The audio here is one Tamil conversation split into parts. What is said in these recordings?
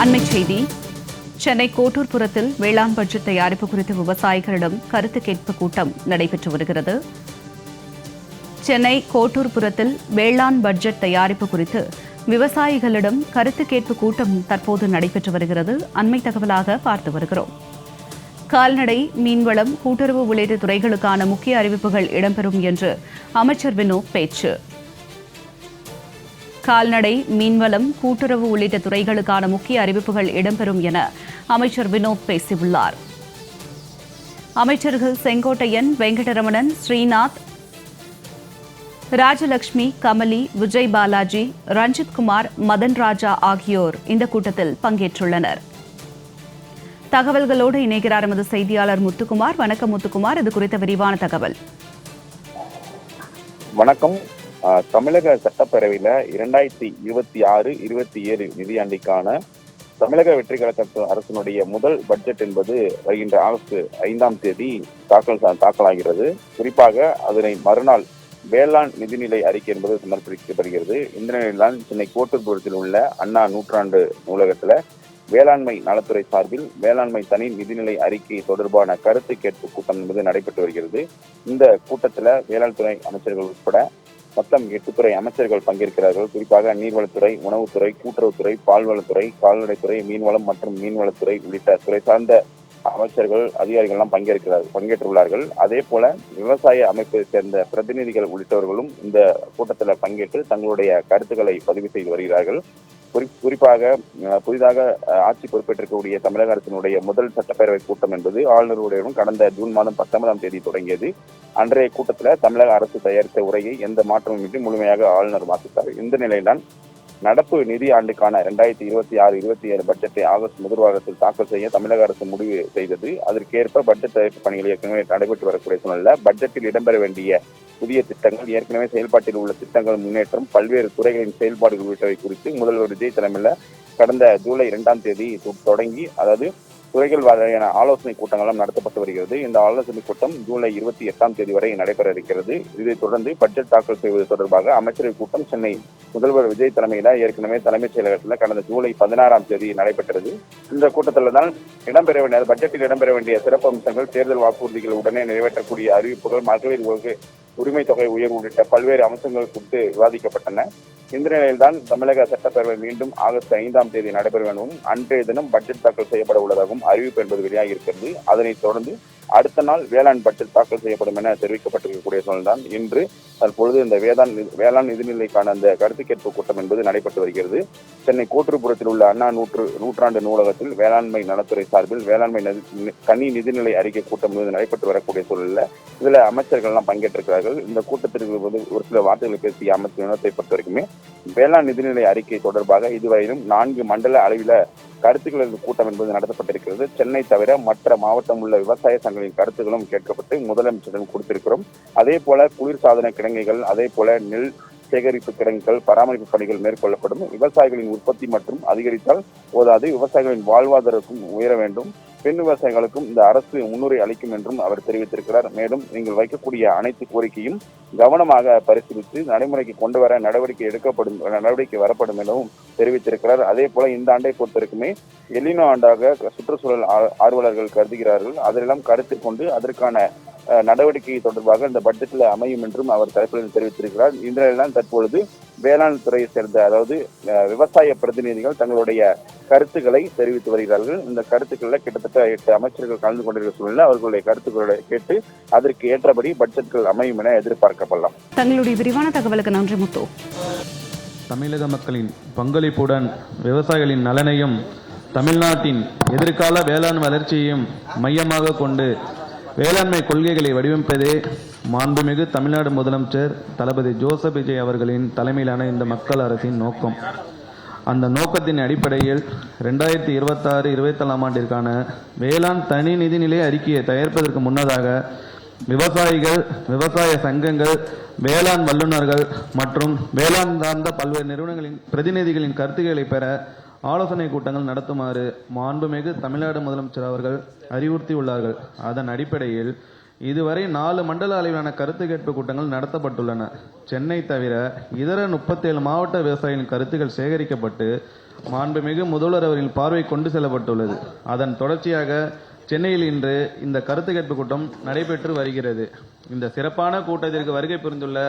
அண்மைச் செய்தி. சென்னை கோட்டூர்புரத்தில் வேளாண் பட்ஜெட் தயாரிப்பு குறித்து விவசாயிகளிடம் கருத்து கேட்பு கூட்டம் நடைபெற்று வருகிறது. சென்னை கோட்டூர்புரத்தில் வேளாண் பட்ஜெட் தயாரிப்பு குறித்து விவசாயிகளிடம் கருத்து கேட்பு கூட்டம் தற்போது நடைபெற்று வருகிறது. அண்மை தகவலாக பார்த்து வருகிறோம். கால்நடை, மீன்வளம், கூட்டுறவு உள்ளிட்ட துறைகளுக்கான முக்கிய அறிவிப்புகள் இடம்பெறும் என்று அமைச்சர் வினோத் பேச்சு. கால்நடை, மீன்வளம், கூட்டுறவு உள்ளிட்ட துறைகளுக்கான முக்கிய அறிவிப்புகள் இடம்பெறும் என அமைச்சர் வினோத் பேசியுள்ளார். அமைச்சர்கள் செங்கோட்டையன், வெங்கடரமணன், ஸ்ரீநாத், ராஜலட்சுமி, கமலி, விஜய் பாலாஜி, ரஞ்சித்குமார், மதன் ராஜா ஆகியோர் இந்த கூட்டத்தில் பங்கேற்றுள்ளனர். தகவல்களோடு இணைகிறார் எமது செய்தியாளர் முத்துக்குமார். வணக்கம் முத்துக்குமார், இது குறித்த விரிவான தகவல். வணக்கம். தமிழக சட்டப்பேரவையில 2026-27 நிதியாண்டிற்கான தமிழக வெற்றி கழக அரசினுடைய முதல் பட்ஜெட் என்பது வருகின்ற ஆகஸ்ட் 5ஆம் தேதி தாக்கலாகிறது. குறிப்பாக அதனை மறுநாள் வேளாண் நிதிநிலை அறிக்கை என்பது சமர்ப்பிக்கப்படுகிறது. இந்த நிலையில்தான் சென்னை கோட்டூர்புரத்தில் உள்ள அண்ணா நூற்றாண்டு நூலகத்துல வேளாண்மை நலத்துறை சார்பில் வேளாண்மை தனி நிதிநிலை அறிக்கை தொடர்பான கருத்து கேட்பு கூட்டம் என்பது நடைபெற்று வருகிறது. இந்த கூட்டத்துல வேளாண் துறை அமைச்சர்கள் உட்பட மொத்தம் 8 துறை அமைச்சர்கள் பங்கேற்கிறார்கள். குறிப்பாக நீர்வளத்துறை, உணவுத்துறை, கூட்டுறவுத்துறை, பால்வளத்துறை, கால்நடைத்துறை, மீன்வளம் மற்றும் மீன்வளத்துறை உள்ளிட்ட துறை சார்ந்த அமைச்சர்கள், அதிகாரிகள் எல்லாம் பங்கேற்றுள்ளார்கள். அதே போல விவசாய அமைப்பை சேர்ந்த பிரதிநிதிகள் உள்ளிட்டவர்களும் இந்த கூட்டத்தில் பங்கேற்று தங்களுடைய கருத்துக்களை பதிவு செய்து வருகிறார்கள். குறிப்பாக புதிதாக ஆட்சி பொறுப்பேற்றிருக்கக்கூடிய தமிழக அரசினுடைய முதல் சட்டப்பேரவை கூட்டம் என்பது ஆளுநருடன் கடந்த ஜூன் மாதம் 19ஆம் தேதி தொடங்கியது. அன்றைய கூட்டத்தில் தமிழக அரசு தயாரித்த உரையை எந்த மாற்றமுமின்றி முழுமையாக ஆளுநர் வாசித்தார். இந்த நிலையில்தான் நடப்பு நிதி ஆண்டுக்கான 2026-27 பட்ஜெட்டை ஆகஸ்ட் முதல் வாரத்தில் தாக்கல் செய்ய தமிழக அரசு முடிவு செய்தது. அதற்கேற்ப பட்ஜெட் தயாரிப்பு பணிகள் ஏற்கனவே நடைபெற்று வரக்கூடிய சூழ்நிலை பட்ஜெட்டில் இடம்பெற வேண்டிய புதிய திட்டங்கள், ஏற்கனவே செயல்பாட்டில் உள்ள திட்டங்கள் முன்னேற்றம், பல்வேறு துறைகளின் செயல்பாடுகள் உள்ளிட்டவை குறித்து முதல்வர் விஜய் தலைமையில் கடந்த ஜூலை 2ஆம் தேதி தொடங்கி துறைகள் வாரியான ஆலோசனை கூட்டங்களும் நடத்தப்பட்டு வருகிறது. இந்த ஆலோசனை கூட்டம் ஜூலை 28ஆம் தேதி வரை நடைபெற இருக்கிறது. இதைத் தொடர்ந்து பட்ஜெட் தாக்கல் செய்வது தொடர்பாக அமைச்சரவை கூட்டம் சென்னை முதல்வர் விஜய் தலைமையில ஏற்கனவே தலைமைச் செயலகத்தில் கடந்த ஜூலை 16ஆம் தேதி நடைபெற்றது. இந்த கூட்டத்தில் தான் பட்ஜெட்டில் இடம்பெற வேண்டிய சிறப்பு அம்சங்கள், தேர்தல் வாக்குறுதிகள் உடனே நிறைவேற்றக்கூடிய அறிவிப்புகள், மகளிர் உரிமை தொகை உயர்வு உள்ளிட்ட பல்வேறு அம்சங்கள் குறித்து விவாதிக்கப்பட்டன. இந்த நிலையில்தான் தமிழக சட்டப்பேரவை மீண்டும் ஆகஸ்ட் 5ஆம் தேதி நடைபெற வேண்டும். அன்றைய தினம் பட்ஜெட் தாக்கல் செய்யப்பட உள்ளதாகவும் அறிவிப்பு என்பது வெளியாகி இருக்கிறது. அதனைத் தொடர்ந்து அடுத்த நாள் வேளாண் பட்ஜெட் தாக்கல் செய்யப்படும் என தெரிவிக்கப்பட்டிருக்கக்கூடிய சூழல்தான் இன்று தற்பொழுது இந்த வேளாண் நிதிநிலைக்கான அந்த கருத்து கேட்பு கூட்டம் என்பது நடைபெற்று வருகிறது. சென்னை கோட்டூர்புரத்தில் உள்ள அண்ணா நூற்றாண்டு நூலகத்தில் வேளாண்மை நலத்துறை சார்பில் வேளாண்மை தனி நிதிநிலை அறிக்கை கூட்டம் என்பது நடைபெற்று வரக்கூடிய சூழலில் இதுல அமைச்சர்கள் எல்லாம் பங்கேற்றிருக்கிறார்கள். இந்த கூட்டத்திற்கு ஒரு சில வார்த்தைகளை பேசிய அமைச்சர் வினோத்தை பொறுத்த வரைக்குமே வேளாண் நிதிநிலை அறிக்கை தொடர்பாக இதுவரையிலும் 4 மண்டல அளவில கருத்துக்கள் கூட்டம் என்பது நடத்தப்பட்டிருக்கிறது. சென்னை தவிர மற்ற மாவட்டம் உள்ள விவசாய சங்கங்களின் கருத்துக்களும் கேட்கப்பட்டு முதலமைச்சரிடம் கொடுத்திருக்கிறோம். அதே போல குளிர்சாதன கிடங்குகள், அதே போல நெல் சேகரிப்பு கிடங்குகள் பராமரிப்பு பணிகள் மேற்கொள்ளப்படும். விவசாயிகளின் உற்பத்தி மற்றும் அதிகரித்தால் போதாது, விவசாயிகளின் வாழ்வாதாரத்துக்கும் உயர வேண்டும். பெண் விவசாயிகளுக்கும் இந்த அரசு முன்னுரை அளிக்கும் என்றும் அவர் தெரிவித்திருக்கிறார். மேலும் நீங்கள் வைக்கக்கூடிய அனைத்து கோரிக்கையும் கவனமாக பரிசீலித்து நடைமுறைக்கு கொண்டு வர நடவடிக்கை வரப்படும் எனவும் தெரிவித்திருக்கிறார். அதே போல இந்த ஆண்டை பொறுத்தவரைக்குமே எல்லினோ ஆண்டாக சுற்றுச்சூழல் ஆர்வலர்கள் கருதுகிறார்கள். அதெல்லாம் கருத்தில் கொண்டு அதற்கான நடவடிக்கை தொடர்பாக இந்த பட்ஜெட்டில் அமையும் என்றும் அவர் தரப்பில் தெரிவித்திருக்கிறார். இந்த நிலையில்தான் தற்பொழுது வேளாண் துறையை சேர்ந்த விவசாய பிரதிநிதிகள் தங்களுடைய கருத்துக்களை தெரிவித்து வருகிறார்கள். இந்த கருத்துக்களில் கிட்டத்தட்ட 8 அமைச்சர்கள் கலந்து கொண்டிருக்கிற சூழ்நிலை அவர்களுடைய கருத்துக்களை கேட்டு அதற்கு ஏற்றபடி பட்ஜெட்கள் அமையும் என எதிர்பார்க்கப்படலாம். தங்களுடைய விரிவான தகவலுக்கு நன்றி முத்து. தமிழக மக்களின் பங்களிப்புடன் விவசாயிகளின் நலனையும் தமிழ்நாட்டின் எதிர்கால வேளாண் வளர்ச்சியையும் மையமாக கொண்டு வேளாண்மை கொள்கைகளை வடிவமைப்பதே மாண்புமிகு தமிழ்நாடு முதலமைச்சர் தளபதி ஜோசப் விஜய் அவர்களின் தலைமையிலான இந்த மக்கள் அரசின் நோக்கம். அந்த நோக்கத்தின் அடிப்படையில் 2026-27ஆம் ஆண்டிற்கான வேளாண் தனி நிதிநிலை அறிக்கையை தயாரிப்பதற்கு முன்னதாக விவசாயிகள், விவசாய சங்கங்கள், வேளாண் வல்லுநர்கள் மற்றும் வேளாண் சார்ந்த பல்வேறு நிறுவனங்களின் பிரதிநிதிகளின் கருத்துக்களை பெற ஆலோசனை கூட்டங்கள் நடத்துமாறு மாண்புமிகு தமிழ்நாடு முதலமைச்சர் அவர்கள் அறிவுறுத்தியுள்ளார்கள். அதன் அடிப்படையில் இதுவரை 4 மண்டல அளவிலான கருத்து கேட்பு கூட்டங்கள் நடத்தப்பட்டுள்ளன. சென்னை தவிர இதர 37 மாவட்ட விவசாயிகளின் கருத்துக்கள் சேகரிக்கப்பட்டு மாண்புமிகு முதல்வர் அவர்களின் பார்வை கொண்டு செல்லப்பட்டுள்ளது. அதன் தொடர்ச்சியாக சென்னையில் இன்று இந்த கருத்து கேட்பு கூட்டம் நடைபெற்று வருகிறது. இந்த சிறப்பான கூட்டத்திற்கு வருகை புரிந்துள்ள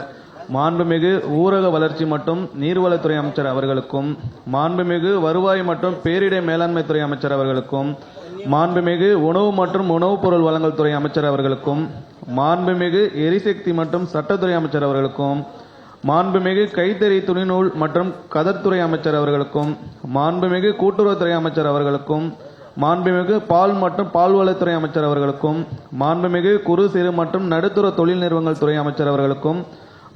மாண்புமிகு ஊரக வளர்ச்சி மற்றும் நீர்வளத்துறை அமைச்சர் அவர்களுக்கும், மாண்புமிகு வருவாய் மற்றும் பேரிடர் மேலாண்மை துறை அமைச்சர் அவர்களுக்கும், மாண்புமிகு உணவு மற்றும் உணவுப் பொருள் வழங்கல் துறை அமைச்சர் அவர்களுக்கும், மாண்புமிகு எரிசக்தி மற்றும் சட்டத்துறை அமைச்சர் அவர்களுக்கும், மாண்புமிகு கைத்தறி துணிநூல் மற்றும் கதர்த்துறை அமைச்சர் அவர்களுக்கும், மாண்புமிகு கூட்டுறவுத்துறை அமைச்சர் அவர்களுக்கும், மாண்புமிகு பால் மற்றும் பால்வளத்துறை அமைச்சர் அவர்களுக்கும், மாண்புமிகு குறு சிறு மற்றும் நடுத்தர தொழில் நிறுவனங்கள் துறை அமைச்சர் அவர்களுக்கும்,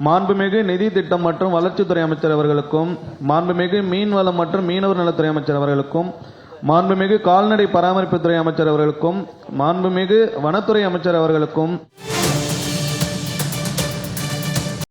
மாண்புமிகு நிதி திட்டம் மற்றும் வளர்ச்சித்துறை அமைச்சர் அவர்களுக்கும், மாண்புமிகு மீன்வளம் மற்றும் மீனவர் நலத்துறை அமைச்சர் அவர்களுக்கும், மாண்புமிகு கால்நடை பராமரிப்புத்துறை அமைச்சர் அவர்களுக்கும், மாண்புமிகு வனத்துறை அமைச்சர் அவர்களுக்கும்